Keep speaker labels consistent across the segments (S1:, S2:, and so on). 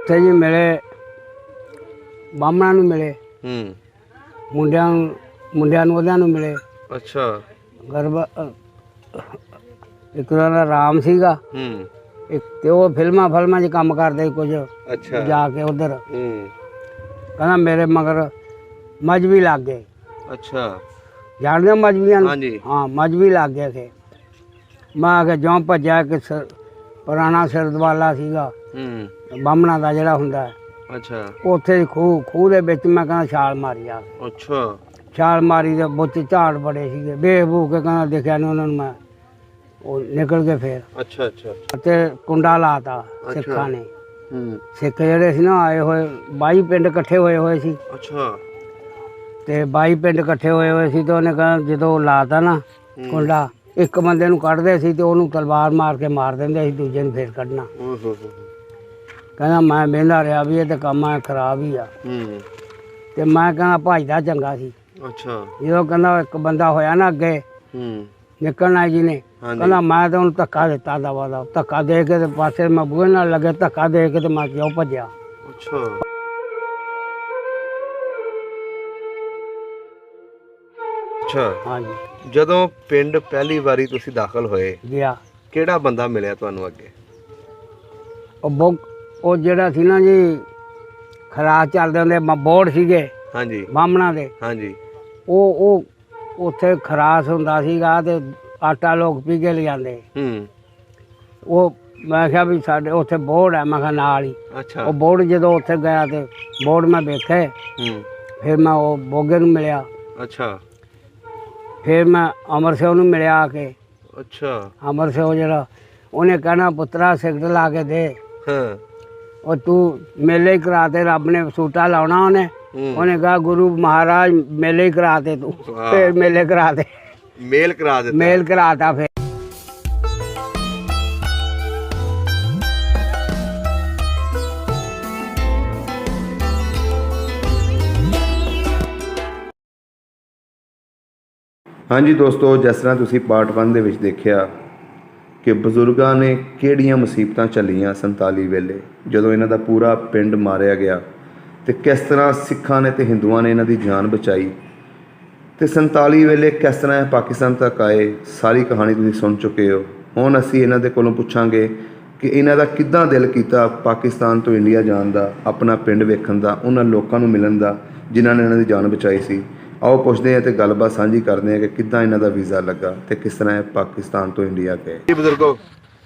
S1: ਉੱਥੇ ਜੀ ਮਿਲੇ ਬਾਹਮਣਾਂ ਨੂੰ ਮਿਲੇ, ਮੁੰਡਿਆਂ ਨੂੰ ਉਹਦਿਆਂ ਨੂੰ ਮਿਲੇ।
S2: ਅੱਛਾ।
S1: ਗਰਭ ਇੱਕ ਦਾ ਰਾਮ ਸੀਗਾ, ਇੱਕ ਤੇ ਉਹ ਫਿਲਮਾਂ 'ਚ ਕੰਮ ਕਰਦੇ ਕੁਝ।
S2: ਅੱਛਾ।
S1: ਜਾ ਕੇ ਉਧਰ ਕਹਿੰਦਾ ਮੇਰੇ ਮਗਰ ਮਜ਼੍ਹਬੀ ਲੱਗ ਗਏ।
S2: ਅੱਛਾ।
S1: ਜਾਣਦੇ ਹੋ ਮਜ਼੍ਹਬੀਆਂ ਨੂੰ?
S2: ਹਾਂਜੀ।
S1: ਹਾਂ, ਮਜ਼੍ਹਬੀ ਲੱਗ ਗਏ ਕਿ ਮੈਂ ਆ ਕੇ ਜਿਉਂ ਭੱਜਿਆ ਕਿ ਪੁਰਾਣਾ ਸਿਰਦਵਾਲਾ ਸੀਗਾ ਬਾਹਮਣਾਂ ਦਾ ਜਿਹੜਾ ਹੁੰਦਾ ਹੈ।
S2: ਅੱਛਾ।
S1: ਉੱਥੇ ਖੂਹ ਦੇ ਵਿੱਚ ਮੈਂ ਕਹਿੰਦਾ ਛਾਲ ਮਾਰੀ ਆ।
S2: ਅੱਛਾ।
S1: ਛਾਲ ਮਾਰੀ ਤੇ ਬੁੱਤ ਝਾੜ ਬੜੇ ਸੀਗੇ, ਵੇਖ ਵੂਖ ਕੇ ਕਹਿੰਦਾ ਦੇਖਿਆ ਨਹੀਂ ਉਹਨਾਂ ਨੂੰ ਮੈਂ। ਉਹ ਨਿਕਲ ਗਏ ਫਿਰ।
S2: ਅੱਛਾ ਅੱਛਾ।
S1: ਅਤੇ ਕੁੰਡਾ ਲਾਤਾ ਸਿੱਖਾਂ ਨੇ। ਸਿੱਖ ਜਿਹੜੇ ਸੀ ਨਾ ਆਏ ਹੋਏ 22 ਪਿੰਡ ਇਕੱਠੇ ਹੋਏ ਸੀ।
S2: ਅੱਛਾ।
S1: ਤੇ 22 ਪਿੰਡ ਇਕੱਠੇ ਹੋਏ ਸੀ ਤੇ ਉਹਨੇ ਕਹਿੰਦਾ ਜਦੋਂ ਲਾਤਾ ਨਾ ਕੁੰਡਾ, ਇੱਕ ਬੰਦੇ ਨੂੰ ਕੱਢਦੇ ਸੀ ਤੇ ਉਹਨੂੰ ਤਲਵਾਰ ਮਾਰ ਕੇ ਮਾਰ ਦਿੰਦੇ ਸੀ, ਦੂਜੇ ਨੂੰ ਫੇਰ ਕੱਢਣਾ। ਕਹਿੰਦਾ ਮੈਂ ਵਹਿੰਦਾ ਰਿਹਾ ਵੀ ਇਹ ਤੇ ਕੰਮ ਆ ਖਰਾਬ ਹੀ ਆ। ਤੇ ਮੈਂ ਕਹਿੰਦਾ ਭੱਜਦਾ ਚੰਗਾ ਸੀ।
S2: ਅੱਛਾ।
S1: ਜਦੋਂ ਕਹਿੰਦਾ ਇੱਕ ਬੰਦਾ ਹੋਇਆ ਨਾ ਅੱਗੇ ਨਿਕਲਣਾ ਜੀ ਨੇ, ਕਹਿੰਦਾ ਮੈਂ ਤਾਂ ਉਹਨੂੰ ਧੱਕਾ ਦਿੱਤਾ, ਦਵਾ ਦਾ ਧੱਕਾ ਦੇ ਕੇ ਤੇ ਪਾਸੇ ਮੈਂ ਬੂਹੇ ਨਾਲ ਲੱਗੇ, ਧੱਕਾ ਦੇ ਕੇ ਤੇ ਮੈਂ ਕਿਉਂ ਭੱਜਿਆ।
S2: ਅੱਛਾ। ਅੱਛਾ।
S1: ਹਾਂਜੀ।
S2: ਜਦੋਂ ਪਿੰਡ ਪਹਿਲੀ ਵਾਰੀ ਤੁਸੀਂ ਦਾਖਲ ਹੋਏ
S1: ਗਿਆ,
S2: ਕਿਹੜਾ ਬੰਦਾ ਮਿਲਿਆ ਤੁਹਾਨੂੰ ਅੱਗੇ?
S1: ਉਹ ਜਿਹੜਾ ਸੀ ਨਾ ਜੀ ਖਰਾਸ ਚੱਲਦੇ ਹੁੰਦੇ ਬੋਰਡ ਸੀਗੇ। ਹਾਂਜੀ। ਬਾਹਮਣਾਂ ਦੇ। ਹਾਂਜੀ। ਉਹ ਉੱਥੇ ਖਰਾਸ ਹੁੰਦਾ ਸੀਗਾ ਤੇ ਆਟਾ ਲੋਕ ਪੀ ਕੇ ਲਿਜਾਂਦੇ। ਉਹ ਮੈਂ ਕਿਹਾ ਵੀ ਸਾਡੇ ਉੱਥੇ ਬੋਰਡ ਹੈ, ਮੈਂ ਕਿਹਾ ਨਾਲ ਹੀ। ਅੱਛਾ। ਉਹ ਬੋਰਡ ਜਦੋਂ ਉੱਥੇ ਗਿਆ ਤੇ ਬੋਰਡ ਮੈਂ ਵੇਖੇ, ਫਿਰ ਮੈਂ ਉਹ ਬੋਗੇ ਨੂੰ ਮਿਲਿਆ। ਅੱਛਾ। ਫਿਰ ਮੈਂ ਅਮਰ ਸਿੰਘ ਨੂੰ ਮਿਲਿਆ ਆ ਕੇ। ਅੱਛਾ। ਅਮਰ ਸਿੰਘ ਜਿਹੜਾ ਉਹਨੇ ਕਹਿਣਾ ਪੁੱਤਰਾ ਸਿਗਰਟ ਲਾ ਕੇ ਦੇ। ਉਹ ਤੂੰ ਮੇਲੇ ਹੀ ਕਰਾਤੇ, ਰੱਬ ਨੇ ਸੂਟਾ ਲਾਉਣਾ ਉਹਨੇ ਕਿਹਾ ਗੁਰੂ ਮਹਾਰਾਜ ਮੇਲੇ ਹੀ ਕਰਾਤੇ, ਤੂੰ ਫਿਰ ਮੇਲੇ ਕਰਾਤੇ, ਮੇਲ ਕਰਾਤਾ। ਫਿਰ
S3: ਹਾਂਜੀ ਦੋਸਤੋ, ਜਿਸ ਤਰ੍ਹਾਂ ਤੁਸੀਂ ਪਾਰਟ 1 ਦੇ ਵਿੱਚ ਦੇਖਿਆ ਕਿ ਬਜ਼ੁਰਗਾਂ ਨੇ ਕਿਹੜੀਆਂ ਮੁਸੀਬਤਾਂ ਝੱਲੀਆਂ 47 ਵੇਲੇ, ਜਦੋਂ ਇਹਨਾਂ ਦਾ ਪੂਰਾ ਪਿੰਡ ਮਾਰਿਆ ਗਿਆ ਤੇ ਕਿਸ ਤਰ੍ਹਾਂ ਸਿੱਖਾਂ ਨੇ ਤੇ ਹਿੰਦੂਆਂ ਨੇ ਇਹਨਾਂ ਦੀ ਜਾਨ ਬਚਾਈ ਤੇ 47 ਵੇਲੇ ਕਿਸ ਤਰ੍ਹਾਂ ਇਹ ਪਾਕਿਸਤਾਨ ਤੱਕ ਆਏ, ਸਾਰੀ ਕਹਾਣੀ ਤੁਸੀਂ ਸੁਣ ਚੁੱਕੇ ਹੋ। ਹੁਣ ਅਸੀਂ ਇਹਨਾਂ ਦੇ ਕੋਲੋਂ ਪੁੱਛਾਂਗੇ ਕਿ ਇਹਨਾਂ ਦਾ ਕਿੱਦਾਂ ਦਿਲ ਕੀਤਾ ਪਾਕਿਸਤਾਨ ਤੋਂ ਇੰਡੀਆ ਜਾਣ ਦਾ, ਆਪਣਾ ਪਿੰਡ ਵੇਖਣ ਦਾ, ਉਹਨਾਂ ਲੋਕਾਂ ਨੂੰ ਮਿਲਣ ਦਾ ਜਿਨ੍ਹਾਂ ਨੇ ਇਹਨਾਂ ਦੀ ਜਾਨ ਬਚਾਈ ਸੀ। ਆਓ ਪੁੱਛਦੇ ਹਾਂ ਤੇ ਗੱਲਬਾਤ ਸਾਂਝੀ ਕਰਦੇ ਹਾਂ ਕਿ ਕਿੱਦਾਂ ਇਹਨਾਂ ਦਾ ਵੀਜ਼ਾ ਲੱਗਾ ਤੇ ਕਿਸ ਤਰ੍ਹਾਂ ਇਹ ਪਾਕਿਸਤਾਨ ਤੋਂ ਇੰਡੀਆ ਗਏ।
S2: ਜੀ ਬਜ਼ੁਰਗੋ,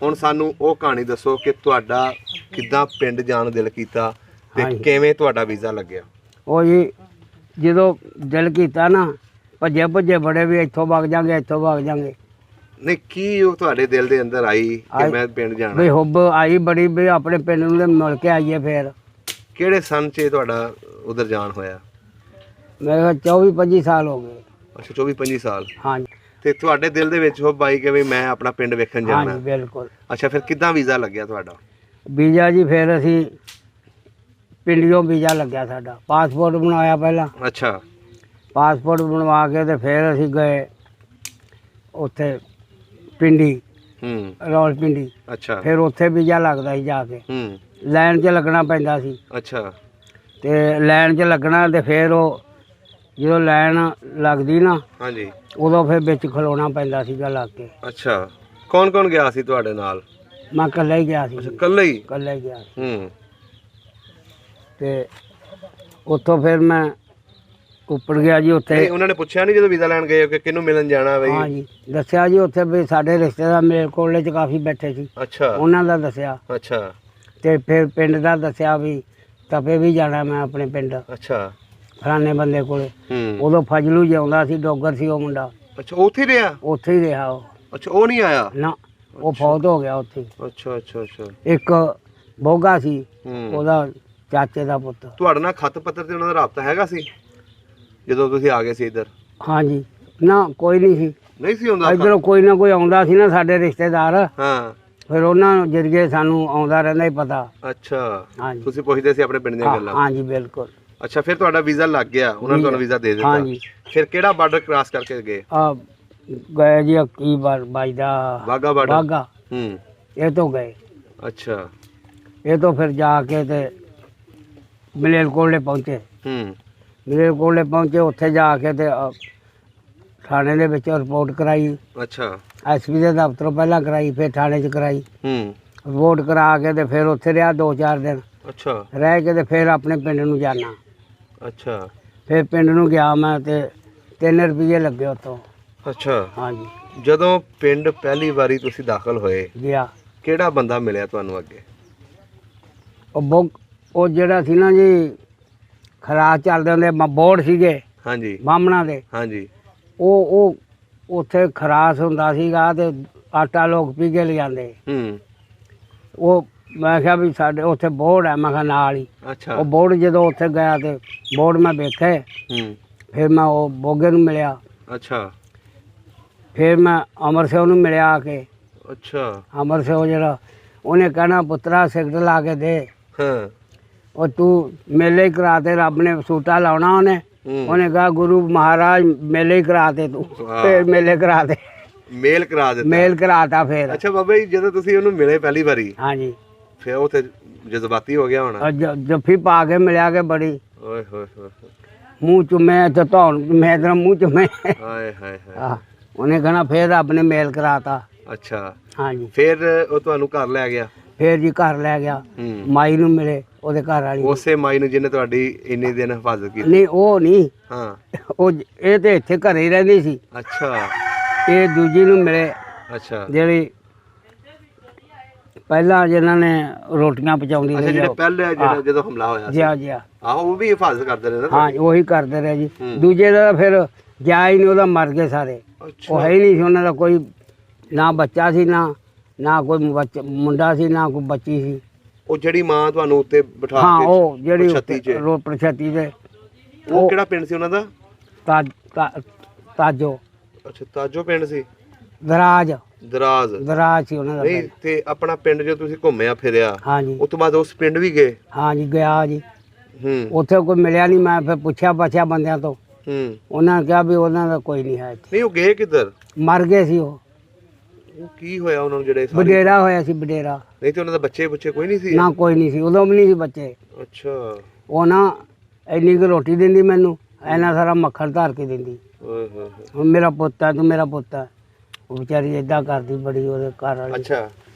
S2: ਹੁਣ ਸਾਨੂੰ ਉਹ ਕਹਾਣੀ ਦੱਸੋ ਕਿ ਤੁਹਾਡਾ ਕਿੱਦਾਂ ਪਿੰਡ ਜਾਣ ਦਿਲ ਕੀਤਾ ਤੇ ਕਿਵੇਂ ਤੁਹਾਡਾ ਵੀਜ਼ਾ ਲੱਗਿਆ?
S1: ਉਹ ਜੀ ਜਦੋਂ ਦਿਲ ਕੀਤਾ ਨਾ, ਭੱਜੇ ਬੜੇ ਵੀ ਇੱਥੋਂ ਵਗ ਜਾਂਗੇ।
S2: ਨਹੀਂ, ਕੀ ਉਹ ਤੁਹਾਡੇ ਦਿਲ ਦੇ ਅੰਦਰ ਆਈ ਕਿ ਮੈਂ ਪਿੰਡ ਜਾਣਾ?
S1: ਵੀ ਹੁੱਬ ਆਈ ਬੜੀ ਵੀ ਆਪਣੇ ਪਿੰਡ ਨੂੰ ਮਿਲ ਕੇ ਆਈਏ। ਫਿਰ
S2: ਕਿਹੜੇ ਸੰਨ 'ਚ ਤੁਹਾਡਾ ਉਧਰ ਜਾਣ ਹੋਇਆ?
S1: ਮੇਰੇ 24-25 ਸਾਲ ਹੋ ਗਏ।
S2: ਅੱਛਾ, 24-25 ਸਾਲ।
S1: ਹਾਂਜੀ।
S2: ਤੇ ਤੁਹਾਡੇ ਦਿਲ ਦੇ ਵਿੱਚ ਹੁੱਬ ਆਈ ਕਿ ਵੀ ਮੈਂ ਆਪਣਾ ਪਿੰਡ ਵੇਖਣ ਜਾਣਾ?
S1: ਹਾਂਜੀ, ਬਿਲਕੁਲ।
S2: ਅੱਛਾ, ਫਿਰ ਕਿੱਦਾਂ ਵੀਜ਼ਾ ਲੱਗਿਆ ਤੁਹਾਡਾ?
S1: ਵੀਜ਼ਾ ਜੀ ਫਿਰ ਅਸੀਂ ਪਿੰਡੀਓਂ ਵੀਜ਼ਾ ਲੱਗਿਆ ਸਾਡਾ, ਪਾਸਪੋਰਟ ਬਣਵਾਇਆ ਪਹਿਲਾਂ।
S2: ਅੱਛਾ।
S1: ਪਾਸਪੋਰਟ ਬਣਵਾ ਕੇ ਤੇ ਫਿਰ ਅਸੀਂ ਗਏ ਉੱਥੇ ਪਿੰਡੀ, ਰਾਵਲਪਿੰਡੀ। ਅੱਛਾ। ਫਿਰ ਉੱਥੇ ਵੀਜ਼ਾ ਲੱਗਦਾ ਸੀ, ਜਾ ਕੇ ਲਾਈਨ 'ਚ ਲੱਗਣਾ ਪੈਂਦਾ ਸੀ। ਅੱਛਾ। ਤੇ ਲਾਈਨ 'ਚ ਲੱਗਣਾ ਤੇ ਫਿਰ ਉਹ ਜਦੋਂ ਲਾਈਨ ਲੱਗਦੀ ਨਾ, ਹਾਂਜੀ, ਉਦੋਂ ਫਿਰ ਵਿੱਚ ਖਲੋਣਾ ਪੈਂਦਾ ਸੀਗਾ ਲੱਗ ਕੇ।
S2: ਅੱਛਾ। ਕੌਣ ਗਿਆ ਸੀ ਤੁਹਾਡੇ ਨਾਲ?
S1: ਮੈਂ ਇਕੱਲਾ ਹੀ ਗਿਆ ਸੀ।
S2: ਇਕੱਲਾ ਹੀ
S1: ਗਿਆ। ਤੇ ਉੱਥੋਂ ਫਿਰ ਮੈਂ ਉੱਪਰ ਗਿਆ ਜੀ। ਉੱਥੇ
S2: ਉਹਨਾਂ ਨੇ ਪੁੱਛਿਆ ਨਹੀਂ ਜਦੋਂ ਵੀਜ਼ਾ ਲੈਣ ਗਏ ਕਿ ਕਿਹਨੂੰ ਮਿਲਣ ਜਾਣਾ ਬਈ?
S1: ਹਾਂ ਜੀ, ਦੱਸਿਆ ਜੀ ਉੱਥੇ ਵੀ ਸਾਡੇ ਰਿਸ਼ਤੇਦਾਰ ਮੇਰੇ ਕੋਲੇ 'ਚ ਕਾਫੀ ਬੈਠੇ ਸੀ। ਅੱਛਾ। ਉਹਨਾਂ ਦਾ ਦੱਸਿਆ। ਅੱਛਾ। ਤੇ ਫਿਰ ਪਿੰਡ ਦਾ ਦੱਸਿਆ ਵੀ ਤਪੇ ਵੀ ਜਾਣਾ ਮੈਂ ਆਪਣੇ ਪਿੰਡ। ਅੱਛਾ। ਫਲਾਣੇ ਬੰਦੇ ਕੋਲੇ। ਉਦੋਂ ਫਜਲੂ ਜਿਉਂਦਾ ਸੀ, ਡੋਗਰ ਸੀ ਉਹ ਮੁੰਡਾ।
S2: ਅੱਛਾ, ਉੱਥੇ ਹੀ ਰਿਹਾ ਉਹ? ਅੱਛਾ, ਉਹ ਨਹੀਂ ਆਇਆ
S1: ਨਾ, ਉਹ ਫੌਤ ਹੋ ਗਿਆ ਉੱਥੇ।
S2: ਅੱਛਾ ਅੱਛਾ ਅੱਛਾ।
S1: ਇੱਕ ਬੋਗਾ ਸੀ, ਉਹਦਾ ਚਾਚੇ ਦਾ ਪੁੱਤ।
S2: ਤੁਹਾਡੇ ਨਾਲ ਖੱਤ ਪੱਤਰ ਤੇ ਉਹਨਾਂ ਦਾ ਰਾਬਤਾ ਹੈਗਾ ਸੀ ਜਦੋਂ ਤੁਸੀਂ ਆ ਗਏ ਸੀ ਇੱਧਰ? ਹਾਂਜੀ।
S1: ਨਾ, ਕੋਈ ਨਹੀਂ ਸੀ
S2: ਹੁੰਦਾ
S1: ਇੱਧਰੋਂ। ਕੋਈ ਨਾ ਕੋਈ ਆਉਂਦਾ ਸੀ ਨਾ ਸਾਡੇ ਰਿਸ਼ਤੇਦਾਰ। ਹਾਂ। ਫਿਰ ਉਹਨਾਂ ਜਰੀਏ ਸਾਨੂੰ ਆਉਂਦਾ ਰਹਿੰਦਾ ਹੀ ਪਤਾ। ਅੱਛਾ। ਹਾਂਜੀ। ਤੁਸੀਂ ਪੁੱਛਦੇ ਸੀ ਆਪਣੇ ਪਿੰਡ ਦੀਆਂ ਗੱਲਾਂ? ਹਾਂਜੀ, ਬਿਲਕੁਲ। ਅੱਛਾ, ਫਿਰ ਤੁਹਾਡਾ ਵੀਜ਼ਾ ਲੱਗ ਗਿਆ, ਉਹਨਾਂ ਨੇ ਤੁਹਾਨੂੰ ਵੀਜ਼ਾ ਦੇ ਦਿੱਤਾ? ਹਾਂਜੀ। ਫਿਰ ਕਿਹੜਾ ਬਾਰਡਰ ਕ੍ਰਾਸ ਕਰਕੇ ਗਏ? ਗਏ ਜੀ ਕੀ ਵੱਜਦਾ ਵਾਘਾ ਬਾਰਡਰ। ਵਾਘਾ। ਇਹ ਤੋਂ ਗਏ। ਅੱਛਾ। ਇਹ ਤੋਂ ਫਿਰ ਜਾ ਕੇ ਤੇ ਮਲੇਰਕੋਟਲੇ ਪਹੁੰਚੇ। ਮਲੇਰਕੋਟਲੇ ਪਹੁੰਚੇ, ਉੱਥੇ ਜਾ ਕੇ ਤੇ ਥਾਣੇ ਦੇ ਵਿੱਚ ਰਿਪੋਰਟ ਕਰਾਈ।
S2: ਅੱਛਾ।
S1: ਐਸਪੀ ਦੇ ਦਫ਼ਤਰੋਂ ਪਹਿਲਾਂ ਕਰਾਈ, ਫਿਰ ਥਾਣੇ 'ਚ ਕਰਾਈ। ਰਿਪੋਰਟ ਕਰਾ ਕੇ ਤੇ ਫਿਰ ਉੱਥੇ ਰਿਹਾ 2-4 ਦਿਨ।
S2: ਅੱਛਾ।
S1: ਰਹਿ ਕੇ ਤੇ ਫਿਰ ਆਪਣੇ ਪਿੰਡ ਨੂੰ ਜਾਣਾ।
S2: ਅੱਛਾ।
S1: ਫਿਰ ਪਿੰਡ ਨੂੰ ਗਿਆ ਮੈਂ ਤੇ 3 ਰੁਪਏ ਲੱਗੇ ਉੱਥੋਂ।
S2: ਅੱਛਾ।
S1: ਹਾਂਜੀ।
S2: ਜਦੋਂ ਪਿੰਡ ਪਹਿਲੀ ਵਾਰੀ ਤੁਸੀਂ ਦਾਖਲ ਹੋਏ,
S1: ਗਿਆ,
S2: ਕਿਹੜਾ ਬੰਦਾ ਮਿਲਿਆ ਤੁਹਾਨੂੰ ਅੱਗੇ?
S1: ਉਹ ਜਿਹੜਾ ਸੀ ਨਾ ਜੀ, ਖਰਾਸ ਚੱਲਦੇ ਹੁੰਦੇ ਬੋਰਡ ਸੀਗੇ
S2: ਹਾਂਜੀ
S1: ਬਾਹਮਣਾਂ ਦੇ।
S2: ਹਾਂਜੀ।
S1: ਉਹ ਉੱਥੇ ਖਰਾਸ ਹੁੰਦਾ ਸੀਗਾ ਤੇ ਆਟਾ ਲੋਕ ਪੀ ਕੇ ਲਿਜਾਂਦੇ। ਉਹ ਮੈਂ ਕਿਹਾ ਵੀ ਸਾਡੇ ਉੱਥੇ ਬੋਰਡ ਹੈ, ਮੈਂ ਕਿਹਾ ਨਾਲ ਹੀ।
S2: ਅੱਛਾ।
S1: ਉਹ ਬੋਰਡ ਜਦੋਂ ਉੱਥੇ ਗਿਆ ਤੇ ਬੋਰਡ ਮੈਂ ਵੇਖੇ। ਫਿਰ ਮੈਂ ਉਹ ਬੋਗੇ ਨੂੰ ਮਿਲਿਆ।
S2: ਅੱਛਾ।
S1: ਫਿਰ ਮੈਂ ਅਮਰ ਸਿੰਘ ਨੂੰ ਮਿਲਿਆ ਆ ਕੇ।
S2: ਅੱਛਾ।
S1: ਅਮਰ ਸਿੰਘ ਜਿਹੜਾ, ਉਹਨੇ ਕਹਿਣਾ ਪੁੱਤਰਾ ਸਿਗਰਟ ਲਾ ਕੇ ਦੇ।
S2: ਹਾਂ।
S1: ਉਹ ਤੂੰ ਮੇਲੇ ਹੀ ਕਰਾ ਤੇ, ਰੱਬ ਨੇ ਸੂਟਾ ਲਾਉਣਾ ਉਹਨੇ ਕਿਹਾ ਗੁਰੂ ਮਹਾਰਾਜ ਮੇਲੇ ਹੀ ਕਰਾ ਤੇ ਤੂੰ। ਫਿਰ ਮੇਲੇ ਕਰਾ ਤੇ,
S2: ਮੇਲ ਕਰਾ ਦਿੱਤਾ।
S1: ਮੇਲ ਕਰਾਤਾ ਫਿਰ।
S2: ਅੱਛਾ ਬਾਬਾ ਜੀ, ਜਦੋਂ ਤੁਸੀਂ ਉਹਨੂੰ ਮਿਲੇ ਪਹਿਲੀ ਵਾਰੀ,
S1: ਹਾਂਜੀ,
S2: ਫਿਰ ਉਹ ਤੇ ਜਜ਼ਬਾਤੀ ਹੋ ਗਿਆ ਹੋਣਾ।
S1: ਜੱਫੀ ਪਾ ਕੇ ਮਿਲਿਆ ਕੇ ਬੜੀ,
S2: ਓਏ ਹੋਏ ਹੋਏ।
S1: ਮੂੰਹ ਚੁੰਮੇ ਤੇ ਧੌਣ ਮੈਂ ਤੇਰਾ ਮੂੰਹ ਚੁੰਮੇ।
S2: ਹਾਏ ਹਾਏ ਹਾਏ।
S1: ਉਹਨੇ ਕਹਿਣਾ ਫਿਰ ਰੱਬ ਨੇ ਮੇਲ ਕਰਾਤਾ।
S2: ਅੱਛਾ।
S1: ਹਾਂਜੀ।
S2: ਫਿਰ ਉਹ ਤੁਹਾਨੂੰ ਘਰ ਲੈ ਗਿਆ?
S1: ਫਿਰ ਜੀ ਘਰ ਲੈ ਗਿਆ, ਮਾਈ ਨੂੰ ਮਿਲੇ, ਉਹਦੇ ਘਰ ਵਾਲੀ।
S2: ਉਸੇ ਮਾਈ ਨੂੰ ਜਿਹਨੇ ਤੁਹਾਡੀ ਇੰਨੇ ਦਿਨ ਹਿਫਾਜ਼ਤ ਕੀਤੀ?
S1: ਨਹੀਂ, ਉਹ ਨਹੀਂ।
S2: ਹਾਂ।
S1: ਇਹ ਤੇ ਇੱਥੇ ਘਰੇ ਹੀ ਰਹਿੰਦੀ ਸੀ।
S2: ਅੱਛਾ।
S1: ਇਹ ਦੂਜੀ ਨੂੰ ਮਿਲੇ।
S2: ਅੱਛਾ।
S1: ਜਿਹੜੀ ਪਹਿਲਾਂ ਜਿਹਨਾਂ ਨੇ ਰੋਟੀਆਂ ਪਹੁੰਚਾਉਂਦੀ
S2: ਅੱਛਾ, ਜਿਹੜੇ ਪਹਿਲੇ ਜਦੋਂ ਹਮਲਾ ਹੋਇਆ ਸੀ।
S1: ਜੀ
S2: ਆਹੋ, ਉਹ ਵੀ ਹਿਫਾਜ਼ਤ ਕਰਦੇ ਰਹੇ ਨਾ?
S1: ਹਾਂ, ਉਹੀ ਕਰਦੇ ਰਹੇ ਜੀ। ਦੂਜੇ ਦਾ ਫਿਰ ਗਿਆ ਹੀ ਨਹੀਂ, ਉਹਦਾ ਮਰ ਗਏ ਸਾਰੇ। ਉਹ ਹੈ ਹੀ ਨਹੀਂ ਸੀ ਉਹਨਾਂ ਦਾ ਕੋਈ, ਨਾ ਬੱਚਾ ਸੀ, ਨਾ ਕੋਈ ਮੁੰਡਾ ਸੀ, ਨਾ ਕੋਈ ਬੱਚੀ ਸੀ।
S2: ਉਹ ਜਿਹੜੀ ਮਾਂ ਤੁਹਾਨੂੰ ਉੱਤੇ ਬਿਠਾ ਕੇ,
S1: ਹਾਂ, ਉਹ ਜਿਹੜੀ ਪ੍ਰਛਤੀ ਦੇ।
S2: ਉਹ ਕਿਹੜਾ ਪਿੰਡ ਸੀ ਉਹਨਾਂ ਦਾ?
S1: ਤਾਜੋ।
S2: ਅੱਛਾ, ਤਾਜੋ ਪਿੰਡ ਸੀ।
S1: ਦਰਾਜ ਸੀ ਉਹਨਾਂ ਦਾ।
S2: ਨਹੀਂ, ਤੇ ਆਪਣਾ ਪਿੰਡ ਜੋ ਤੁਸੀਂ ਘੁੰਮਿਆ ਫਿਰਿਆ,
S1: ਹਾਂਜੀ,
S2: ਉਸ ਤੋਂ ਬਾਅਦ ਉਸ ਪਿੰਡ ਵੀ ਗਏ?
S1: ਹਾਂਜੀ, ਗਿਆ ਜੀ। ਉੱਥੇ ਕੋਈ ਮਿਲਿਆ ਨਹੀਂ। ਮੈਂ ਫਿਰ ਪੁੱਛਿਆ ਬੰਦਿਆਂ ਤੋਂ। ਉਹਨਾਂ ਨੇ ਕਿਹਾ ਵੀ ਉਹਨਾਂ ਦਾ ਕੋਈ ਨਹੀਂ ਹੈ ਇੱਥੇ।
S2: ਨਹੀਂ, ਉਹ ਗਏ ਕਿੱਧਰ?
S1: ਮਰ ਗਏ ਸੀ ਉਹ।
S2: ਕੀ ਹੋਇਆ ਉਹਨਾਂ ਨੂੰ ਜਿਹੜੇ?
S1: ਬਡੇਰਾ ਹੋਇਆ ਸੀ, ਬਡੇਰਾ।
S2: ਨਹੀਂ ਤੇ ਉਹਨਾਂ ਦਾ ਬੱਚੇ ਕੋਈ ਨਹੀਂ ਸੀ?
S1: ਨਾ, ਕੋਈ ਨਹੀਂ ਸੀ, ਉਦੋਂ ਵੀ ਨਹੀਂ ਸੀ ਬੱਚੇ।
S2: ਅੱਛਾ।
S1: ਉਹ ਨਾ ਇੰਨੀ ਕੁ ਰੋਟੀ ਦਿੰਦੀ ਮੈਨੂੰ, ਇੰਨਾ ਸਾਰਾ ਮੱਖਣ ਧਰ ਕੇ ਦਿੰਦੀ।
S2: ਓਏ ਹੋਏ।
S1: ਹੁਣ ਮੇਰਾ ਪੁੱਤ ਹੈ, ਤੂੰ ਮੇਰਾ ਪੁੱਤ ਹੈ। ਉਹ ਵਿਚਾਰੀ ਏਦਾਂ ਕਰਦੀ ਬੜੀ, ਉਹਦੇ ਘਰ ਵਾਲੀ।
S2: ਅੱਛਾ।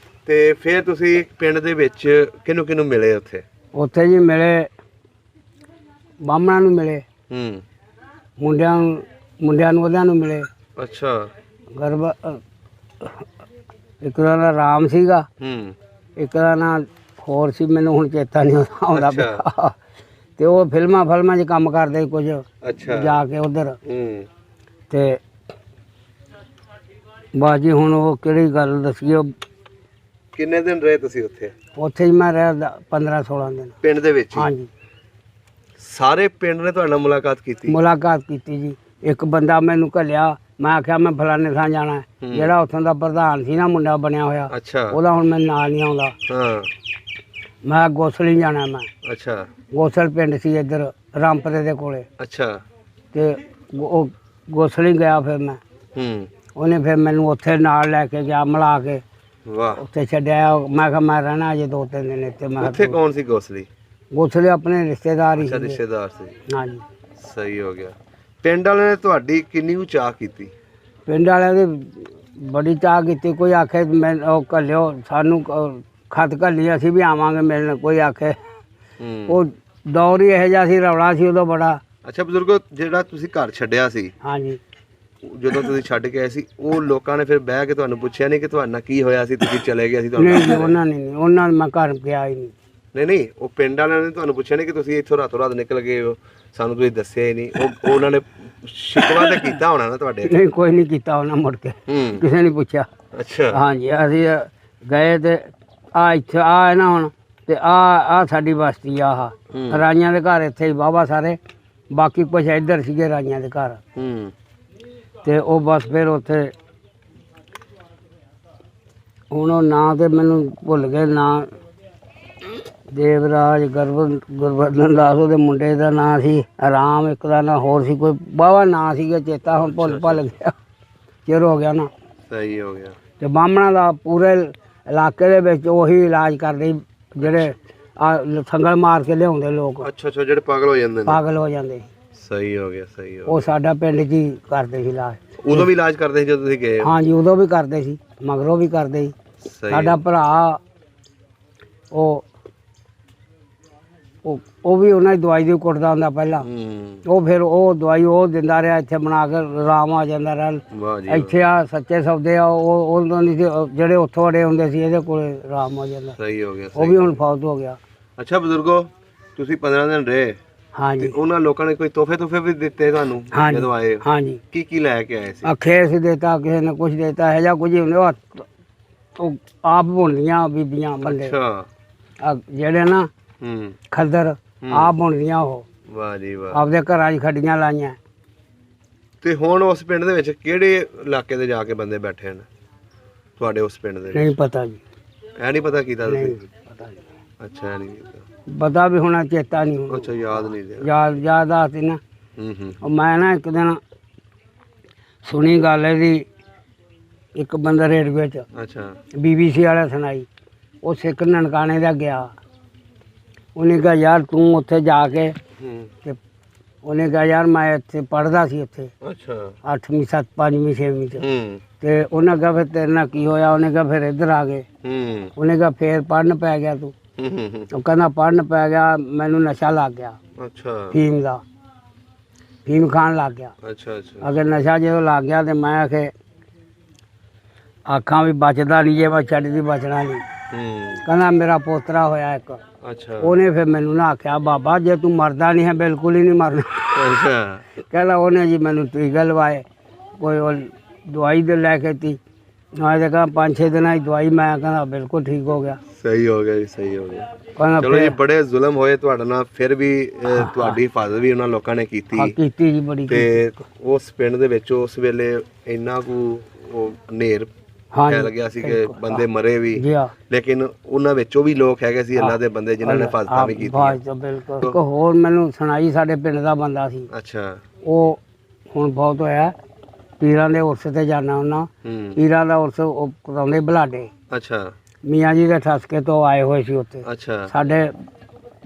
S2: ਤੇ ਫਿਰ ਤੁਸੀਂ ਪਿੰਡ ਦੇ ਵਿੱਚ ਕਿਹਨੂੰ ਮਿਲੇ ਉੱਥੇ? ਉੱਥੇ
S1: ਜੀ ਮਿਲੇ, ਬਾਹਮਣਾਂ ਨੂੰ ਮਿਲੇ, ਮੁੰਡਿਆਂ ਨੂੰ ਉਹਦਿਆਂ ਨੂੰ ਮਿਲੇ।
S2: ਅੱਛਾ।
S1: ਇੱਕ ਦਾ ਨਾਂ ਰਾਮ ਸੀਗਾ, ਇੱਕ ਦਾ ਨਾਂ ਹੋਰ ਸੀ, ਮੈਨੂੰ ਹੁਣ ਚੇਤਾ ਨਹੀਂ ਆਉਂਦਾ ਪਿਆ। ਤੇ ਉਹ ਫਿਲਮਾਂ 'ਚ ਕੰਮ ਕਰਦੇ ਕੁਝ।
S2: ਅੱਛਾ।
S1: ਜਾ ਕੇ ਉਧਰ ਤੇ ਬਾਜੀ ਹੁਣ ਉਹ ਕਿਹੜੀ ਗੱਲ ਦੱਸੀਏ।
S2: ਕਿੰਨੇ ਦਿਨ ਰਹੇ ਤੁਸੀਂ ਉੱਥੇ?
S1: ਉੱਥੇ ਹੀ ਮੈਂ ਰਿਹਾ 15-16 ਦਿਨ
S2: ਪਿੰਡ ਦੇ ਵਿੱਚ?
S1: ਹਾਂਜੀ।
S2: ਸਾਰੇ ਪਿੰਡ ਨੇ ਤੁਹਾਡੇ ਨਾਲ ਮੁਲਾਕਾਤ
S1: ਕੀਤੀ ਜੀ। ਇੱਕ ਬੰਦਾ ਮੈਨੂੰ ਘੱਲਿਆ, ਮੈਂ ਆਖਿਆ ਮੈਂ ਫਲਾਣੇ ਥਾਂ ਜਾਣਾ। ਜਿਹੜਾ ਉੱਥੋਂ ਦਾ ਪ੍ਰਧਾਨ ਸੀ ਨਾ, ਮੁੰਡਾ ਬਣਿਆ ਹੋਇਆ, ਉਹਦਾ ਹੁਣ ਮੈਨੂੰ ਨਾਲ ਨਹੀਂ ਆਉਂਦਾ। ਮੈਂ ਗੋਸਲੀ ਜਾਣਾ ਮੈਂ।
S2: ਅੱਛਾ।
S1: ਗੋਸਲ ਪਿੰਡ ਸੀ ਇੱਧਰ ਰਾਮਪੁਰੇ ਦੇ ਕੋਲੇ।
S2: ਅੱਛਾ। ਤੇ
S1: ਉਹ ਗੋਸਲੀ ਗਿਆ ਫਿਰ ਮੈਂ। ਉਹਨੇ ਫਿਰ ਮੈਨੂੰ ਉੱਥੇ ਨਾਲ ਲੈ ਕੇ ਗਿਆ, ਮਿਲਾ ਕੇ।
S2: ਵਾਹ। ਉੱਥੇ
S1: ਛੱਡਿਆ। ਮੈਂ ਕਿਹਾ ਮੈਂ ਰਹਿਣਾ ਅਜੇ 2-3 ਦਿਨ ਇੱਥੇ। ਮੈਂ
S2: ਉੱਥੇ ਕੌਣ ਸੀ ਗੋਸਲੀ?
S1: ਗੋਸਲੇ ਆਪਣੇ ਰਿਸ਼ਤੇਦਾਰ ਹੀ ਸੀ।
S2: ਰਿਸ਼ਤੇਦਾਰ ਸੀ।
S1: ਹਾਂਜੀ।
S2: ਸਹੀ ਹੋ ਗਿਆ। ਪਿੰਡ ਵਾਲਿਆਂ ਨੇ ਤੁਹਾਡੀ ਕਿੰਨੀ ਕੁ ਚਾਹ ਕੀਤੀ?
S1: ਪਿੰਡ ਵਾਲਿਆਂ ਦੀ ਬੜੀ ਚਾਹ ਕੀਤੀ। ਕੋਈ ਆਖੇ ਮੈਂ ਉਹ ਘੱਲਿਓ ਸਾਨੂੰ ਖਤ ਘੱਲੀ, ਅਸੀਂ ਵੀ ਆਵਾਂਗੇ ਮਿਲਣ। ਕੋਈ ਆਖੇ ਉਹ ਦੌਰ ਹੀ ਇਹੋ ਜਿਹਾ ਸੀ, ਰੌਲਾ ਸੀ ਉਦੋਂ ਬੜਾ।
S2: ਅੱਛਾ ਬਜ਼ੁਰਗੋ, ਜਿਹੜਾ ਤੁਸੀਂ ਘਰ ਛੱਡਿਆ ਸੀ,
S1: ਹਾਂਜੀ,
S2: ਜਦੋਂ ਤੁਸੀਂ ਛੱਡ ਕੇ ਆਏ ਸੀ, ਉਹ ਲੋਕਾਂ ਨੇ ਫਿਰ ਬਹਿ ਕੇ ਤੁਹਾਨੂੰ ਪੁੱਛਿਆ ਨਹੀਂ ਕਿ ਤੁਹਾਡੇ ਨਾਲ ਕੀ ਹੋਇਆ ਸੀ, ਤੁਸੀਂ ਚਲੇ ਗਏ ਸੀ?
S1: ਨਹੀਂ, ਉਹਨਾਂ ਨੇ ਮੈਂ ਘਰ ਗਿਆ ਹੀ ਨਹੀਂ।
S2: ਨਹੀਂ, ਉਹ ਪਿੰਡ ਵਾਲਿਆਂ ਨੇ ਤੁਹਾਨੂੰ ਪੁੱਛਿਆ ਨਹੀਂ ਕਿ ਤੁਸੀਂ ਇੱਥੋਂ ਰਾਤੋਂ ਰਾਤ ਨਿਕਲ ਗਏ ਹੋ, ਸਾਨੂੰ ਤੁਸੀਂ ਦੱਸਿਆ ਹੀ ਨਹੀਂ? ਉਹ ਉਹਨਾਂ ਨੇ ਸ਼ਿਕਵਾ ਤੇ ਕੀਤਾ ਹੋਣਾ ਨਾ ਤੁਹਾਡੇ?
S1: ਨਹੀਂ, ਕੋਈ ਨਹੀਂ ਕੀਤਾ ਉਹਨਾਂ ਮੁੜ ਕੇ, ਕਿਸੇ ਨੇ ਪੁੱਛਿਆ।
S2: ਅੱਛਾ।
S1: ਹਾਂਜੀ, ਅਸੀਂ ਗਏ ਤੇ ਇੱਥੇ ਹੈ ਨਾ ਹੁਣ, ਤੇ ਆ ਸਾਡੀ ਬਸਤੀ ਆ। ਰਾਈਆਂ ਦੇ ਘਰ ਇੱਥੇ ਹੀ ਵਾਹਵਾ ਸਾਰੇ, ਬਾਕੀ ਕੁਛ ਇੱਧਰ ਸੀਗੇ ਰਾਈਆਂ ਦੇ ਘਰ। ਤੇ ਉਹ ਬਸ ਫਿਰ ਉੱਥੇ ਹੁਣ ਉਹ ਨਾਂ ਤੇ ਮੈਨੂੰ ਭੁੱਲ ਗਏ, ਨਾਂ ਦੇਵਰਾਜ ਗੁਰਵਰਧਨ ਦਾਸ ਉਹਦੇ ਮੁੰਡੇ ਦਾ ਨਾਂ ਸੀ। ਰਾਮ ਇੱਕ ਦਾ ਨਾਂ ਹੋਰ ਸੀ, ਕੋਈ ਵਾਹਵਾ ਨਾਂ ਸੀਗਾ, ਚੇਤਾ ਹੁਣ ਭੁੱਲ ਗਿਆ, ਚਿਰ ਹੋ ਗਿਆ ਨਾ।
S2: ਸਹੀ ਹੋ ਗਿਆ।
S1: ਤੇ ਬਾਹਮਣਾਂ ਦਾ ਪੂਰੇ ਇਲਾਕੇ ਦੇ ਵਿੱਚ ਉਹੀ ਇਲਾਜ ਕਰਦੇ ਜਿਹੜੇ ਆ ਸੰਗਲ ਮਾਰ ਕੇ ਲਿਆਉਂਦੇ ਲੋਕ,
S2: ਅੱਛਾ ਅੱਛਾ, ਜਿਹੜੇ ਪਾਗਲ ਹੋ ਜਾਂਦੇ ਨੇ।
S1: ਪਾਗਲ ਹੋ ਜਾਂਦੇ।
S2: ਸਹੀ ਹੋ ਗਿਆ, ਸਹੀ ਹੋ
S1: ਉਹ ਸਾਡਾ ਪਿੰਡ 'ਚ ਹੀ ਕਰਦੇ ਸੀ ਇਲਾਜ।
S2: ਗਿਆ। ਉਦੋਂ ਵੀ ਇਲਾਜ ਕਰਦੇ ਸੀ ਜਦੋਂ ਤੁਸੀਂ ਗਏ ਹੋ?
S1: ਹਾਂਜੀ ਉਦੋਂ ਵੀ ਕਰਦੇ ਸੀ, ਮਗਰੋਂ ਵੀ ਕਰਦੇ ਸੀ।
S2: ਸਹੀ।
S1: ਸਾਡਾ ਭਰਾ ਉਹ ਵੀ ਉਹਨਾਂ ਦੀ ਦਵਾਈ ਦੀ ਕੁੱਟਦਾ ਹੁੰਦਾ ਪਹਿਲਾਂ। ਉਹ ਫਿਰ ਉਹ ਦਵਾਈ ਉਹ ਦਿੰਦਾ ਰਿਹਾ, ਇੱਥੇ ਬਣਾ ਕੇ ਆਰਾਮ ਆ ਜਾਂਦਾ ਰਿਹਾ।
S2: ਵਾਹ ਜੀ,
S1: ਇੱਥੇ ਆ ਸੱਚੇ ਸੌਦੇ ਆ ਉਹ ਨਹੀਂ ਸੀ, ਜਿਹੜੇ ਉੱਥੋਂ ਅੜੇ ਹੁੰਦੇ ਸੀ ਇਹਦੇ ਕੋਲੇ ਆਰਾਮ ਹੋ ਜਾਂਦਾ।
S2: ਸਹੀ ਹੋ ਗਿਆ।
S1: ਉਹ ਵੀ ਹੁਣ ਫੌਤ ਹੋ ਗਿਆ।
S2: ਅੱਛਾ ਬਜ਼ੁਰਗੋ, ਤੁਸੀਂ 15 ਦਿਨ ਰਹੇ
S1: ਹਾਂਜੀ।
S2: ਤੇ ਉਹਨਾਂ ਲੋਕਾਂ ਨੇ ਕੋਈ ਤੋਹਫੇ ਵੀ ਦਿੱਤੇ ਤੁਹਾਨੂੰ ਜਦੋਂ ਆਏ?
S1: ਹਾਂਜੀ।
S2: ਕੀ ਲੈ ਕੇ ਆਏ ਸੀ?
S1: ਖੇਸ ਦੇਤਾ, ਕਿਸੇ ਨੇ ਕੁਝ ਦੇਤਾ, ਇਹੋ ਜਿਹਾ ਕੁਝ ਹੀ ਹੁੰਦੇ। ਉਹ ਆਪ ਬੁਣਦੀਆਂ ਬੀਬੀਆਂ ਬੰਦੇ।
S2: ਅੱਛਾ।
S1: ਜਿਹੜੇ ਨਾ ਖੱਦਰ ਆਪ ਬੁਣਦੀਆਂ ਉਹ।
S2: ਵਾਹ ਜੀ ਵਾਹ।
S1: ਆਪਦੇ ਘਰਾਂ 'ਚ ਖੱਡੀਆਂ ਲਾਈਆਂ।
S2: ਤੇ ਹੁਣ ਉਸ ਪਿੰਡ ਦੇ ਵਿੱਚ ਕਿਹੜੇ ਇਲਾਕੇ ਦੇ ਜਾ ਕੇ ਬੰਦੇ ਬੈਠੇ ਨੇ ਤੁਹਾਡੇ ਉਸ ਪਿੰਡ ਦੇ?
S1: ਨਹੀਂ ਪਤਾ ਜੀ।
S2: ਐ ਨਹੀਂ ਪਤਾ ਕੀਤਾ ਤੁਸੀਂ?
S1: ਪਤਾ ਨਹੀਂ।
S2: ਅੱਛਾ, ਐ ਨਹੀਂ ਕੀਤਾ।
S1: ਪਤਾ ਵੀ ਹੋਣਾ, ਚੇਤਾ ਨਹੀਂ ਹੋਣਾ।
S2: ਅੱਛਾ, ਯਾਦ ਨਹੀਂ ਰਿਹਾ।
S1: ਯਾਦ ਆ ਸੀ ਨਾ।
S2: ਹੂੰ।
S1: ਮੈਂ ਨਾ ਇੱਕ ਦਿਨ ਸੁਣੀ ਗੱਲ ਇਹਦੀ, ਇੱਕ ਬੰਦਾ ਰੇਡੀਓ 'ਚ,
S2: ਅੱਛਾ।
S1: BBC ਵਾਲਾ ਸੁਣਾਈ। ਉਹ ਸਿੱਖ ਨਨਕਾਣੇ ਦਾ ਗਿਆ। ਉਹਨੇ ਕਿਹਾ ਯਾਰ ਤੂੰ ਉੱਥੇ ਜਾ ਕੇ ਤੇ ਉਹਨੇ ਕਿਹਾ ਯਾਰ ਮੈਂ ਇੱਥੇ ਪੜ੍ਹਦਾ ਸੀ ਉੱਥੇ। ਅੱਛਾ। 8ਵੀਂ 5ਵੀਂ 6ਵੀਂ 'ਚ। ਤੇ ਉਹਨੇ ਕਿਹਾ ਫਿਰ ਤੇਰੇ ਨਾਲ ਕੀ ਹੋਇਆ? ਉਹਨੇ ਕਿਹਾ ਫਿਰ ਇੱਧਰ ਆ ਗਏ। ਉਹਨੇ ਕਿਹਾ ਫੇਰ ਪੜ੍ਹਨ ਪੈ ਗਿਆ ਤੂੰ? ਉਹ ਕਹਿੰਦਾ ਪੜ੍ਹਨ ਪੈ ਗਿਆ, ਮੈਨੂੰ ਨਸ਼ਾ ਲੱਗ ਗਿਆ। ਅੱਛਾ। ਫੀਮ ਦਾ, ਫੀਮ ਖਾਣ ਲੱਗ ਗਿਆ। ਅੱਛਾ ਅੱਛਾ। ਅਗਰ ਨਸ਼ਾ ਜਦੋਂ ਲੱਗ ਗਿਆ ਤੇ ਮੈਂ ਆਖੇ ਆਖਾਂ ਵੀ ਬਚਦਾ ਨਹੀਂ, ਜੇ ਮੈਂ ਛੱਡਦੀ ਬਚਣਾ ਨਹੀਂ। ਕਹਿੰਦਾ ਮੇਰਾ ਪੋਤਰਾ ਹੋਇਆ ਇੱਕ। ਅੱਛਾ। ਉਹਨੇ ਫਿਰ ਮੈਨੂੰ ਨਾ ਆਖਿਆ ਬਾਬਾ ਜੇ ਤੂੰ ਮਰਦਾ ਨਹੀਂ ਹੈ ਬਿਲਕੁਲ ਹੀ ਨਹੀਂ ਮਰਨਾ। ਅੱਛਾ। ਕਹਿੰਦਾ ਉਹਨੇ ਜੀ ਮੈਨੂੰ ਟੀਕੇ ਲਵਾਏ, ਕੋਈ ਉਹ ਦਵਾਈ ਦੇ ਲੈ ਕੇ ਤੀ। ਮੈਂ ਤਾਂ ਕਹਿੰਦਾ 5-6 ਦਿਨਾਂ ਦੀ ਦਵਾਈ, ਮੈਂ ਕਹਿੰਦਾ ਬਿਲਕੁਲ ਠੀਕ ਹੋ ਗਿਆ। ਸਹੀ ਹੋ ਗਿਆ ਜੀ, ਸਹੀ ਹੋ ਗਿਆ। ਚਲੋ ਜੀ, ਬੜੇ ਜ਼ੁਲਮ ਹੋਏ ਤੁਹਾਡੇ ਨਾਲ, ਫਿਰ ਵੀ ਤੁਹਾਡੀ ਹਿਫਾਜ਼ਤ ਵੀ ਉਹਨਾਂ ਲੋਕਾਂ ਨੇ ਕੀਤੀ ਜੀ ਬੜੀ। ਤੇ ਉਸ ਪਿੰਡ ਦੇ ਵਿੱਚ ਉਸ ਵੇਲੇ ਇੰਨਾ ਕੁ ਉਹ ਹਨੇਰ ਫੈਲ ਗਿਆ ਸੀ ਕਿ ਬੰਦੇ ਮਰੇ ਵੀ, ਲੇਕਿਨ ਉਹਨਾਂ ਵਿੱਚੋਂ ਵੀ ਲੋਕ ਹੈਗੇ ਸੀ ਅੱਲਾ ਦੇ ਬੰਦੇ ਜਿਨ੍ਹਾਂ ਨੇ ਹਿਫਾਜ਼ਤਾਂ ਵੀ ਕੀਤੀਆਂ। ਇੱਕ ਹੋਰ ਮੈਨੂੰ ਸੁਣਾਈ, ਸਾਡੇ ਪਿੰਡ ਦਾ ਬੰਦਾ ਸੀ। ਅੱਛਾ। ਉਹ ਹੁਣ ਬਹੁਤ ਹੋਇਆ, ਪੀਰਾਂ ਦੇ ਉਰਸ ਤੇ ਜਾਣਾ ਉਹਨਾਂ। ਪੀਰਾਂ ਦਾ ਉਰਸ ਉਹ ਕਰਾਉਂਦੇ ਬਲਾਡੇ। ਅੱਛਾ। ਮੀਆਂ ਜੀ ਦੇ ਠਸਕੇ ਤੋਂ ਆਏ ਹੋਏ ਸੀ ਉੱਥੇ। ਅੱਛਾ। ਸਾਡੇ